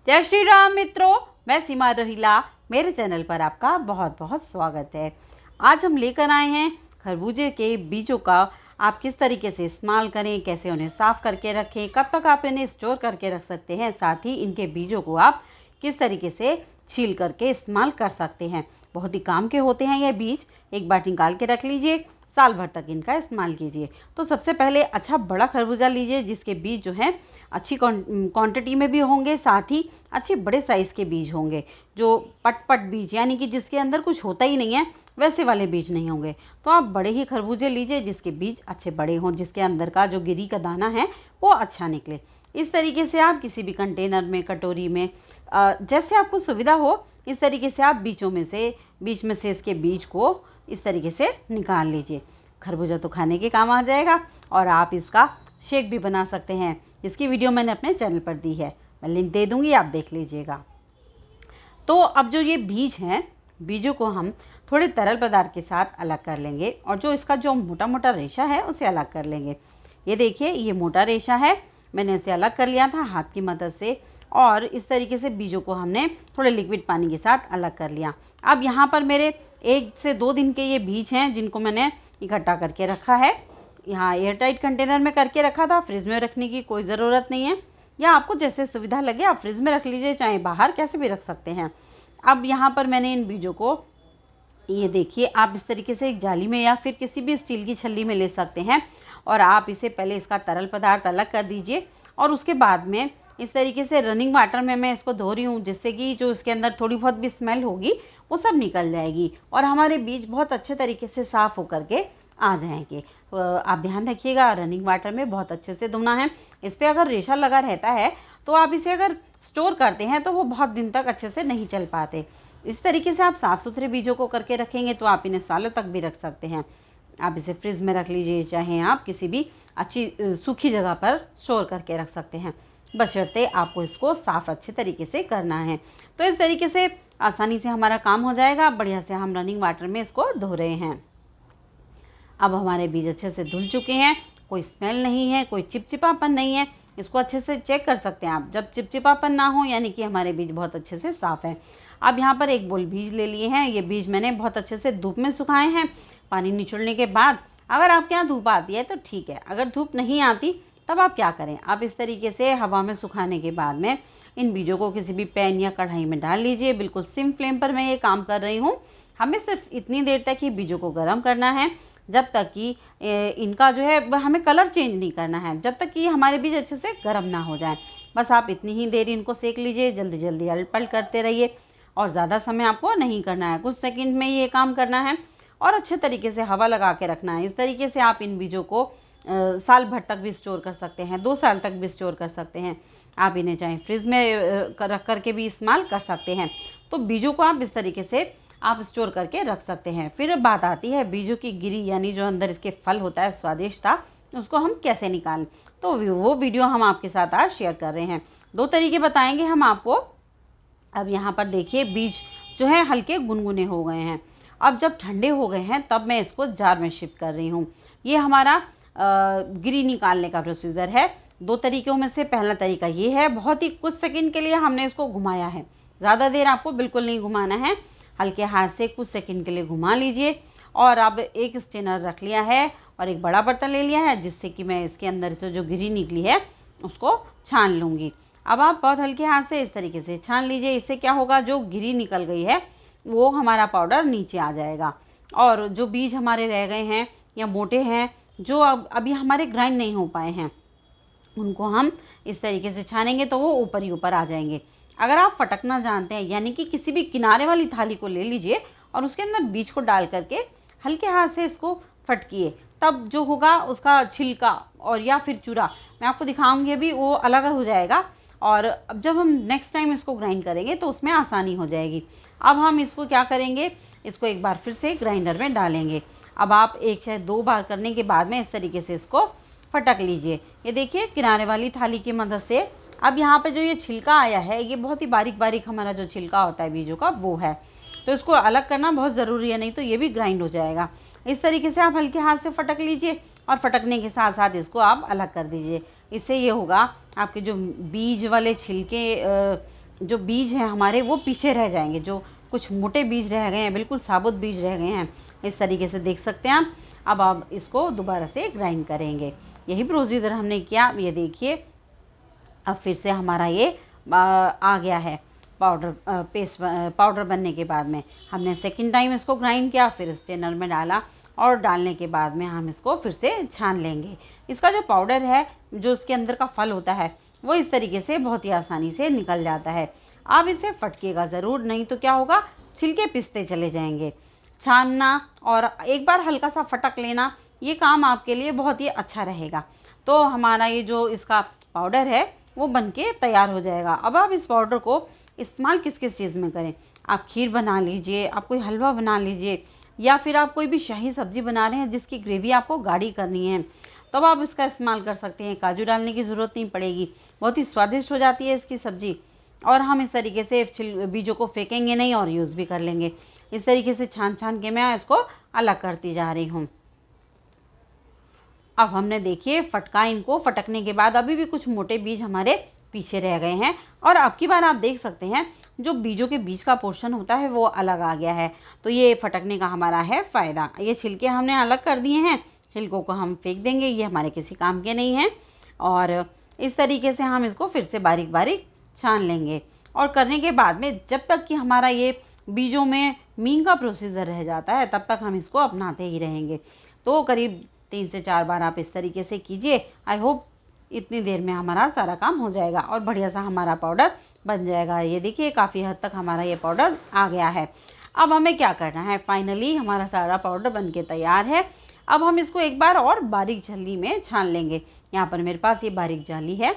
जय श्री राम मित्रों, मैं सीमा रोहिला। मेरे चैनल पर आपका बहुत बहुत स्वागत है। आज हम लेकर आए हैं खरबूजे के बीजों का आप किस तरीके से इस्तेमाल करें, कैसे उन्हें साफ़ करके रखें, कब तक आप इन्हें स्टोर करके रख सकते हैं, साथ ही इनके बीजों को आप किस तरीके से छील करके इस्तेमाल कर सकते हैं। बहुत ही काम के होते हैं ये बीज। एक बार निकाल के रख लीजिए, साल भर तक इनका इस्तेमाल कीजिए। तो सबसे पहले अच्छा बड़ा खरबूजा लीजिए जिसके बीज जो हैं अच्छी क्वांटिटी में भी होंगे, साथ ही अच्छे बड़े साइज़ के बीज होंगे। जो पट बीज यानी कि जिसके अंदर कुछ होता ही नहीं है वैसे वाले बीज नहीं होंगे। तो आप बड़े ही खरबूजे लीजिए जिसके बीज अच्छे बड़े हों, जिसके अंदर का जो गिरी का दाना है वो अच्छा निकले। इस तरीके से आप किसी भी कंटेनर में, कटोरी में, जैसे आपको सुविधा हो इस तरीके से आप बीच में से इसके बीज को इस तरीके से निकाल लीजिए। खरबूजा तो खाने के काम आ जाएगा और आप इसका शेक भी बना सकते हैं। इसकी वीडियो मैंने अपने चैनल पर दी है, मैं लिंक दे दूंगी, आप देख लीजिएगा। तो अब जो ये बीज हैं, बीजों को हम थोड़े तरल पदार्थ के साथ अलग कर लेंगे और जो इसका जो मोटा मोटा रेशा है उसे अलग कर लेंगे। ये देखिए, ये मोटा रेशा है, मैंने इसे अलग कर लिया था हाथ की मदद से और इस तरीके से बीजों को हमने थोड़े लिक्विड पानी के साथ अलग कर लिया। अब यहाँ पर मेरे 1 से 2 दिन के ये बीज हैं जिनको मैंने इकट्ठा करके रखा है। यहाँ एयरटाइट कंटेनर में करके रखा था, फ्रिज में रखने की कोई ज़रूरत नहीं है, या आपको जैसे सुविधा लगे आप फ्रिज में रख लीजिए, चाहे बाहर कैसे भी रख सकते हैं। अब यहाँ पर मैंने इन बीजों को, ये देखिए, आप इस तरीके से एक जाली में या फिर किसी भी स्टील की छल्ली में ले सकते हैं और आप इसे पहले इसका तरल पदार्थ अलग कर दीजिए और उसके बाद में इस तरीके से रनिंग वाटर में मैं इसको धो रही हूँ, जिससे कि जो इसके अंदर थोड़ी बहुत भी स्मेल होगी वो सब निकल जाएगी और हमारे बीज बहुत अच्छे तरीके से साफ़ होकर के आ जाएंगे। तो आप ध्यान रखिएगा, रनिंग वाटर में बहुत अच्छे से धोना है। इस पर अगर रेशा लगा रहता है तो आप इसे अगर स्टोर करते हैं तो वो बहुत दिन तक अच्छे से नहीं चल पाते। इस तरीके से आप साफ़ सुथरे बीजों को करके रखेंगे तो आप इन्हें सालों तक भी रख सकते हैं। आप इसे फ्रिज में रख लीजिए, चाहे आप किसी भी अच्छी सूखी जगह पर स्टोर करके रख सकते हैं, बशर्ते आपको इसको साफ़ अच्छे तरीके से करना है। तो इस तरीके से आसानी से हमारा काम हो जाएगा। बढ़िया से हम रनिंग वाटर में इसको धो रहे हैं। अब हमारे बीज अच्छे से धुल चुके हैं, कोई स्मेल नहीं है, कोई चिपचिपापन नहीं है। इसको अच्छे से चेक कर सकते हैं आप, जब चिपचिपापन ना हो यानी कि हमारे बीज बहुत अच्छे से साफ़ हैं। अब यहाँ पर एक बोल बीज ले लिए हैं। ये बीज मैंने बहुत अच्छे से धूप में सुखाए हैं पानी निचोड़ने के बाद। अगर आपके यहाँ धूप आती है तो ठीक है, अगर धूप नहीं आती तब आप क्या करें, आप इस तरीके से हवा में सुखाने के बाद में इन बीजों को किसी भी पैन या कढ़ाई में डाल लीजिए। बिल्कुल सिम फ्लेम पर मैं ये काम कर रही हूँ। हमें सिर्फ इतनी देर तक ही बीजों को गर्म करना है, जब तक कि इनका जो है हमें कलर चेंज नहीं करना है, जब तक कि हमारे बीज अच्छे से गर्म ना हो जाए। बस आप इतनी ही देर इनको सेक लीजिए, जल्दी जल्दी अलट पलट करते रहिए और ज़्यादा समय आपको नहीं करना है, कुछ सेकंड में ये काम करना है और अच्छे तरीके से हवा लगा के रखना है। इस तरीके से आप इन बीजों को साल भर तक भी स्टोर कर सकते हैं, 2 साल तक भी स्टोर कर सकते हैं। आप इन्हें चाहे फ्रिज में रख करके भी इस्तेमाल कर सकते हैं। तो बीजों को आप इस तरीके से आप स्टोर करके रख सकते हैं। फिर बात आती है बीजों की गिरी, यानी जो अंदर इसके फल होता है स्वादिष्टता, उसको हम कैसे निकालें। तो वो वीडियो हम आपके साथ आज शेयर कर रहे हैं। 2 तरीके बताएंगे हम आपको। अब यहाँ पर देखिए, बीज जो है हल्के गुनगुने हो गए हैं। अब जब ठंडे हो गए हैं तब मैं इसको जार में शिफ्ट कर रही हूँ। ये हमारा गिरी निकालने का प्रोसीजर है। 2 तरीक़ों में से पहला तरीका ये है, बहुत ही कुछ सेकंड के लिए हमने इसको घुमाया है, ज़्यादा देर आपको बिल्कुल नहीं घुमाना है, हल्के हाथ से कुछ सेकंड के लिए घुमा लीजिए। और अब एक स्टेनर रख लिया है और एक बड़ा बर्तन ले लिया है, जिससे कि मैं इसके अंदर से जो गिरी निकली है उसको छान लूँगी। अब आप बहुत हल्के हाथ से इस तरीके से छान लीजिए। इससे क्या होगा, जो गिरी निकल गई है वो हमारा पाउडर नीचे आ जाएगा और जो बीज हमारे रह गए हैं या मोटे हैं, जो अभी हमारे ग्राइंड नहीं हो पाए हैं, उनको हम इस तरीके से छानेंगे तो वो ऊपर ही ऊपर आ जाएंगे। अगर आप फटकना जानते हैं, यानी कि किसी भी किनारे वाली थाली को ले लीजिए और उसके अंदर बीज को डाल करके हल्के हाथ से इसको फटकिए, तब जो होगा उसका छिलका और या फिर चूरा, मैं आपको दिखाऊंगी अभी, वो अलग हो जाएगा और अब जब हम नेक्स्ट टाइम इसको ग्राइंड करेंगे तो उसमें आसानी हो जाएगी। अब हम इसको क्या करेंगे, इसको एक बार फिर से ग्राइंडर में डालेंगे। अब आप 1 से 2 बार करने के बाद में इस तरीके से इसको फटक लीजिए। ये देखिए, किनारे वाली थाली की मदद से। अब यहाँ पे जो ये छिलका आया है, ये बहुत ही बारीक बारीक हमारा जो छिलका होता है बीजों का, वो है, तो इसको अलग करना बहुत ज़रूरी है, नहीं तो ये भी ग्राइंड हो जाएगा। इस तरीके से आप हल्के हाथ से फटक लीजिए और फटकने के साथ साथ इसको आप अलग कर दीजिए। इससे ये होगा, आपके जो बीज वाले छिलके जो बीज हैं हमारे वो पीछे रह जाएंगे, जो कुछ मोटे बीज रह गए हैं, बिल्कुल साबुत बीज रह गए हैं, इस तरीके से देख सकते हैं आप। अब आप इसको दोबारा से ग्राइंड करेंगे। यही प्रोसीजर हमने किया। ये देखिए अब फिर से हमारा ये आ गया है पाउडर, पेस्ट पाउडर बनने के बाद में हमने सेकंड टाइम इसको ग्राइंड किया, फिर स्ट्रेनर में डाला और डालने के बाद में हम इसको फिर से छान लेंगे। इसका जो पाउडर है, जो इसके अंदर का फल होता है, वो इस तरीके से बहुत ही आसानी से निकल जाता है। आप इसे फटकेगा ज़रूर, नहीं तो क्या होगा, छिलके पिसते चले जाएंगे। छानना और एक बार हल्का सा फटक लेना, ये काम आपके लिए बहुत ही अच्छा रहेगा। तो हमारा ये जो इसका पाउडर है वो बनके तैयार हो जाएगा। अब आप इस पाउडर को इस्तेमाल किस किस चीज़ में करें। आप खीर बना लीजिए, आप कोई हलवा बना लीजिए, या फिर आप कोई भी शाही सब्ज़ी बना रहे हैं जिसकी ग्रेवी आपको गाढ़ी करनी है, तब आप इसका इस्तेमाल कर सकते हैं। काजू डालने की ज़रूरत नहीं पड़ेगी, बहुत ही स्वादिष्ट हो जाती है इसकी सब्ज़ी। और हम इस तरीके से बीजों को फेंकेंगे नहीं और यूज़ भी कर लेंगे। इस तरीके से छान छान के मैं इसको अलग करती जा रही हूँ। अब हमने देखिए फटका इनको, फटकने के बाद अभी भी कुछ मोटे बीज हमारे पीछे रह गए हैं। और अब की बार आप देख सकते हैं जो बीजों के बीच का पोर्शन होता है वो अलग आ गया है। तो ये फटकने का हमारा है फ़ायदा। ये छिलके हमने अलग कर दिए हैं, छिलकों को हम फेंक देंगे, ये हमारे किसी काम के नहीं हैं। और इस तरीके से हम इसको फिर से बारीक बारीक छान लेंगे। और करने के बाद में जब तक कि हमारा ये बीजों में मीन का प्रोसीजर रह जाता है, तब तक हम इसको अपनाते ही रहेंगे। तो करीब 3 से 4 बार आप इस तरीके से कीजिए। आई होप इतनी देर में हमारा सारा काम हो जाएगा और बढ़िया सा हमारा पाउडर बन जाएगा। ये देखिए काफ़ी हद तक हमारा ये पाउडर आ गया है। अब हमें क्या करना है, फाइनली हमारा सारा पाउडर बन के तैयार है। अब हम इसको एक बार और बारीक झल्ली में छान लेंगे। यहाँ पर मेरे पास ये बारीक झाली है,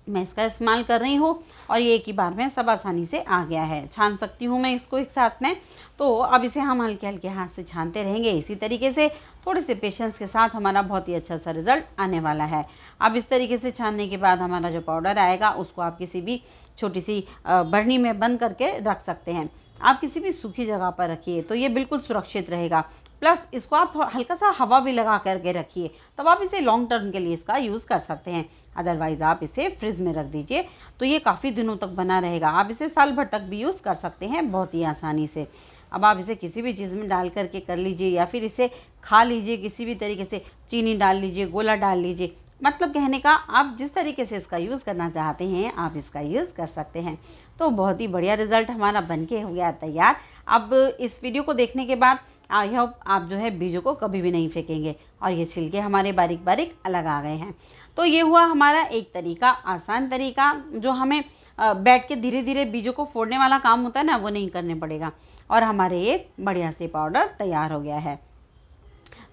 मैं इसका इस्तेमाल कर रही हूँ और ये एक ही बार में सब आसानी से आ गया है। छान सकती हूँ मैं इसको एक साथ में। तो अब इसे हम हल्के हल्के हाथ से छानते रहेंगे। इसी तरीके से थोड़े से पेशेंस के साथ हमारा बहुत ही अच्छा सा रिज़ल्ट आने वाला है। अब इस तरीके से छानने के बाद हमारा जो पाउडर आएगा उसको आप किसी भी छोटी सी बरनी में बंद करके रख सकते हैं। आप किसी भी सूखी जगह पर रखिए तो ये बिल्कुल सुरक्षित रहेगा। प्लस इसको आप हल्का सा हवा भी लगा करके रखिए, तब आप इसे लॉन्ग टर्म के लिए इसका यूज़ कर सकते हैं। अदरवाइज़ आप इसे फ्रिज में रख दीजिए तो ये काफ़ी दिनों तक बना रहेगा। आप इसे साल भर तक भी यूज़ कर सकते हैं बहुत ही आसानी से। अब आप इसे किसी भी चीज़ में डाल करके कर लीजिए, या फिर इसे खा लीजिए किसी भी तरीके से, चीनी डाल लीजिए, गोला डाल लीजिए। मतलब कहने का आप जिस तरीके से इसका यूज़ करना चाहते हैं आप इसका यूज़ कर सकते हैं। तो बहुत ही बढ़िया रिज़ल्ट हमारा बनके हो गया तैयार। अब इस वीडियो को देखने के बाद आई होप आप जो है बीजों को कभी भी नहीं फेंकेंगे और ये छिलके हमारे बारीक बारीक अलग आ गए हैं। तो ये हुआ हमारा एक तरीका, आसान तरीका, जो हमें बैठ के धीरे धीरे बीजों को फोड़ने वाला काम होता है ना, वो नहीं करने पड़ेगा। और हमारे ये बढ़िया से पाउडर तैयार हो गया है।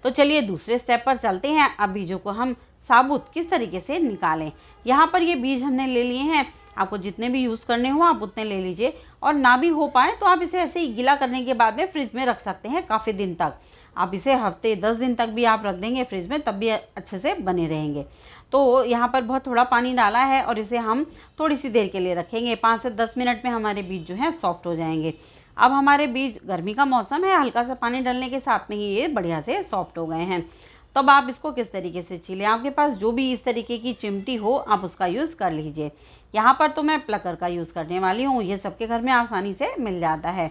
तो चलिए दूसरे स्टेप पर चलते हैं। अब बीजों को हम साबुत किस तरीके से निकालें। यहाँ पर ये बीज हमने ले लिए हैं, आपको जितने भी यूज़ करने हो आप उतने ले लीजिए। और ना भी हो पाए तो आप इसे ऐसे ही गीला करने के बाद में फ्रिज में रख सकते हैं काफ़ी दिन तक। आप इसे हफ्ते 10 दिन तक भी आप रख देंगे फ्रिज में, तब भी अच्छे से बने रहेंगे। तो यहाँ पर बहुत थोड़ा पानी डाला है और इसे हम थोड़ी सी देर के लिए रखेंगे। 5 से 10 मिनट में हमारे बीज जो हैं सॉफ्ट हो जाएंगे। अब हमारे बीज, गर्मी का मौसम है, हल्का सा पानी डालने के साथ में ही ये बढ़िया से सॉफ्ट हो गए हैं। तब आप इसको किस तरीके से छीलें, आपके पास जो भी इस तरीके की चिमटी हो आप उसका यूज़ कर लीजिए। यहाँ पर तो मैं प्लकर का यूज़ करने वाली हूँ, ये सबके घर में आसानी से मिल जाता है।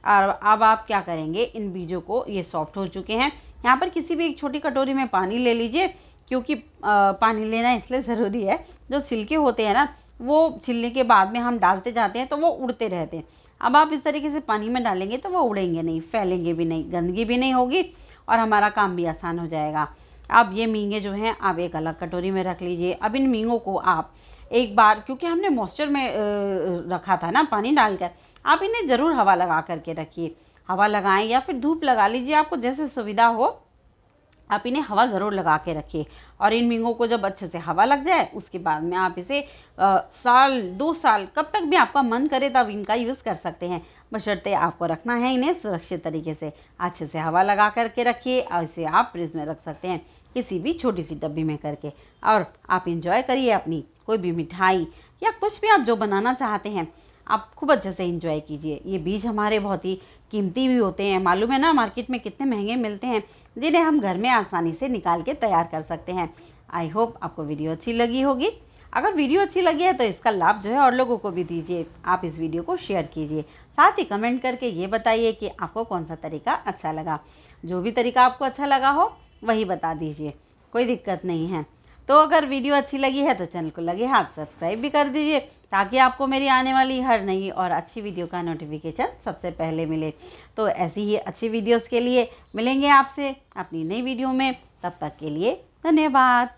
और अब आप क्या करेंगे, इन बीजों को, ये सॉफ्ट हो चुके हैं, यहाँ पर किसी भी एक छोटी कटोरी में पानी ले लीजिए। क्योंकि पानी लेना इसलिए ज़रूरी है, जो छिलके होते हैं ना वो छिलने के बाद में हम डालते जाते हैं तो वो उड़ते रहते हैं। अब आप इस तरीके से पानी में डालेंगे तो वो उड़ेंगे नहीं, फैलेंगे भी नहीं, गंदगी भी नहीं होगी और हमारा काम भी आसान हो जाएगा। अब ये मींगे जो हैं आप एक अलग कटोरी में रख लीजिए। अब इन मींगों को आप एक बार, क्योंकि हमने मॉइस्चर में रखा था ना पानी डालकर, आप इन्हें ज़रूर हवा लगा करके रखिए। हवा लगाएं या फिर धूप लगा लीजिए, आपको जैसे सुविधा हो आप इन्हें हवा ज़रूर लगा के रखिए। और इन मींगों को जब अच्छे से हवा लग जाए उसके बाद में आप इसे साल 2 साल कब तक भी आपका मन करे तब इनका यूज़ कर सकते हैं। बशर्ते आपको रखना है इन्हें सुरक्षित तरीके से। अच्छे से हवा लगा करके रखिए और इसे आप फ्रिज में रख सकते हैं किसी भी छोटी सी डब्बी में करके। और आप इंजॉय करिए अपनी कोई भी मिठाई या कुछ भी आप जो बनाना चाहते हैं, आप खूब अच्छे से इंजॉय कीजिए। ये बीज हमारे बहुत ही कीमती भी होते हैं, मालूम है ना, मार्केट में कितने महंगे मिलते हैं, जिन्हें हम घर में आसानी से निकाल के तैयार कर सकते हैं। आई होप आपको वीडियो अच्छी लगी होगी। अगर वीडियो अच्छी लगी है तो इसका लाभ जो है और लोगों को भी दीजिए। आप इस वीडियो को शेयर कीजिए, साथ ही कमेंट करके ये बताइए कि आपको कौन सा तरीका अच्छा लगा। जो भी तरीका आपको अच्छा लगा हो वही बता दीजिए, कोई दिक्कत नहीं है। तो अगर वीडियो अच्छी लगी है तो चैनल को लगे हाथ सब्सक्राइब भी कर दीजिए, ताकि आपको मेरी आने वाली हर नई और अच्छी वीडियो का नोटिफिकेशन सबसे पहले मिले। तो ऐसी ही अच्छी वीडियोस के लिए मिलेंगे आपसे अपनी नई वीडियो में। तब तक के लिए धन्यवाद।